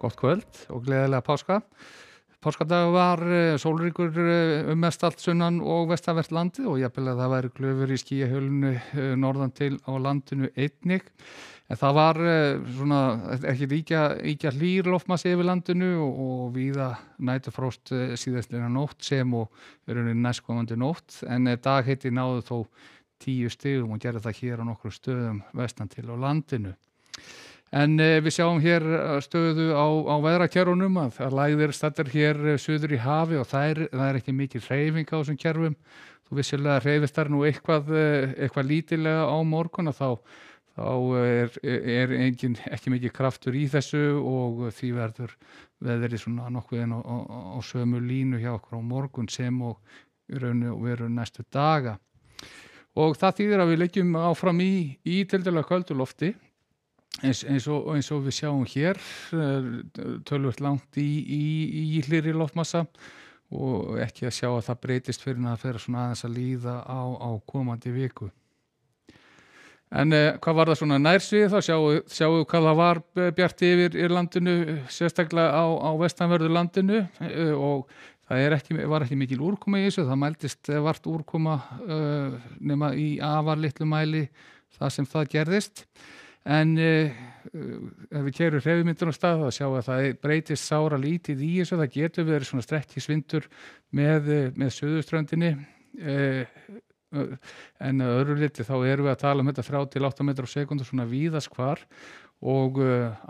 Gott kvöld og gleðilega páska. Páskadag var sólríkur mest allt sunnan og vestanvert landið og jafnvel að það væri glöfur í skýjahjölinu norðan til á landinu einnig. En það var svona ekki ýkja hlýr loftmassi yfir landinu og víða næturfrost síðastliðna nótt sem og næstkomandi nótt. En daghitti náðu þó 10 stigum og gerði það hér á nokkrum stöðum vestan til á landinu. En við sjáum hér stöðu á veðrakerfunum að það lægðir staddir hér suður í hafi og það er ekki mikil hreyfing á þessum kerfum. Þú vissilega hreyfist þar nú eitthvað lítilega á morgun og þá er ekki mikið kraftur í þessu og því verður veðrið svona nokkuð á sömu línu hjá okkur á morgun sem og í raun og veru næstu daga. Og það þýðir að við leggjum áfram í tiltölulega köldu lofti. Eins og við sjáum hér töluvert langt í hlýrri loftmassa og ekki að sjá að það breytist fyrir að það fer svona aðeins að líða á komandi viku. En hvað var það svona nærsvið þá sjáum hvað það var bjart yfir landinu, sérstaklega á vestanverðu landinu og það var ekki mikil úrkoma í þessu, það mældist vart úrkoma nema í afar litlu mæli það sem það gerðist. En ef við keyrum hreyfimyndun á stað þá sjáum við að það breytist sára lítið í þessu, það getur verið svona strekkisvindur með suðurströndinni en að öðru liti þá erum við að tala þetta 3 til 8 metrar á sekúndu svona víðast hvar og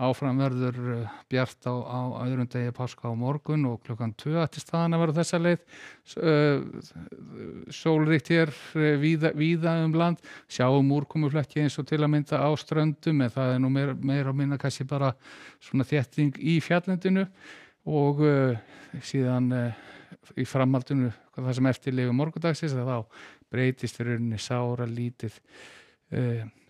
áfram verður bjart á öðrum degi páska á morgun og klukkan 2 til staðan að vera þessa leið sólríkt hér víða land, sjáum úrkomuflekki eins og til að mynda á ströndum en það nú meira og minna kannski bara svona þétting í fjallendinu og síðan í framhaldinu það sem eftir lifir morgundagsins þá breytist í rauninni sára lítið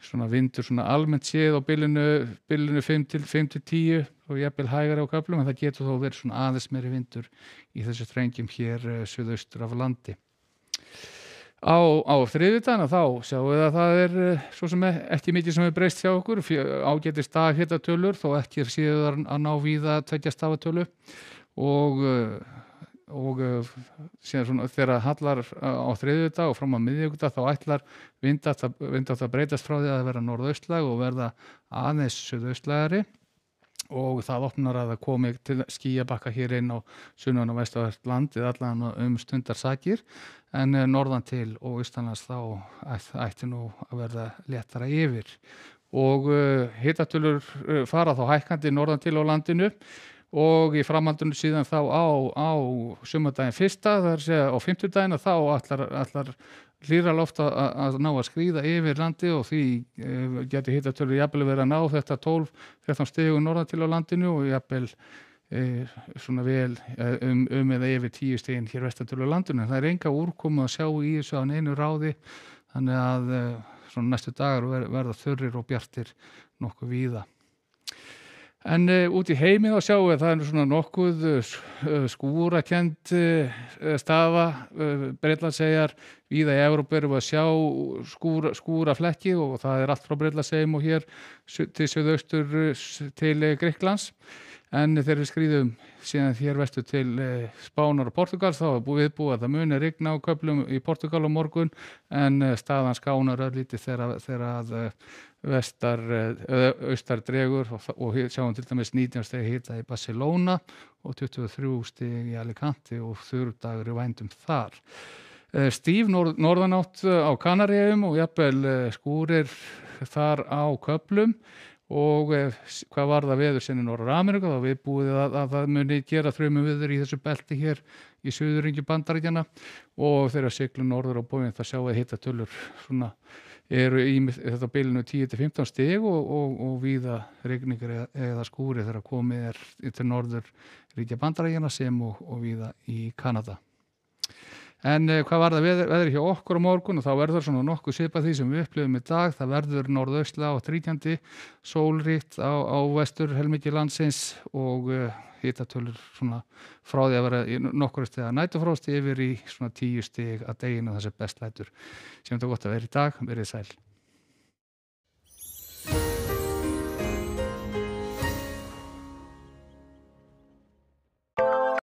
svona vindur svona almennt séð á bilinu 5 til 10 og jafnvel hægari á köflum en það getur þó verið svona aðeins meiri vindur í þessu strengjum hér suðaustur af landi. Á þriðjudaginn þá sjáum við að það svo sem ekki mikið sem breyst hjá okkur, ágætis daghittatölur þó ekki síður að ná víða 2 stafatölu og síðan svona þegar hallar á þriðjudag og fram á miðvikudag þá ætlar vindátt að breytast frá því að vera norðaustlæg og verða aðeins suðaustlægari og það opnar að það komi til skýjabakka hér inn á sunnan og vestanvert landið allan stundarsakir en norðan til og austanlands þá ætti nú að verða léttara yfir og hitatölur fara þá hækkandi norðan til á landinu og í framhaldinu síðan þá á sumardaginn fyrsta, það er að segja á fimmtudaginn þá ætlar hlýra loft að ná að skríða yfir landi og því geti hitatölur jafnvel verið að ná þetta 12-13 stigum norðan til á landinu og jafnvel svona vel eða yfir 10 stigin hér vestantil á landinu. Það er enga úrkomu að sjá í þessu á neinu ráði þannig að svona næstu dagar verða þurrir og bjartir nokkuð víða. En út í heimi þá sjáum við að það svona nokkuð skúrakennd staða, Bretlandseyjar, víða í Evrópu erum við að sjá skúraflekki og það er allt frá Bretlandseyjum og hér til suðaustur til Grikklands. En þegar við skríðum síðan hér vestur til Spánar og Portugals þá viðbúið að það muni rigna á köflum í Portugal á morgun en staðan skánar örlítið þegar að austar dregur og sjáum til dæmis 19 stig hita í Barcelona og 23 stig í Alicante og þurrdagur í vændum þar. Stíf norðanátt á Kanaríeyjum og jafnvel skúrir þar á köflum og hvað var það veður sinni Norður-Ameríku þá viðbúið að það muni gera þrumuveður í þessu belti hér í suðurringi Bandaríkjanna og þegar siglum norður á bóginn það sjáum við hitatölur svona eru í þetta bilinu 10 til 15 stig og víða rigningar eða skúri þegar komið til norður ríkja Bandaríkjanna sem og víða í Kanada. En hvað var það veður hjá okkur á morgun og þá verður svona nokkuð svipað því sem við upplifum í dag. Það verður norðaustlæg og þrýtjandi, sólríkt á vestur helmingi landsins og hitatölur svona frá því að vera í nokkur stiga næturfrosti yfir í svona 10 stig að deginu það sem best lætur. Sem þetta gott að vera í dag, verið sæl.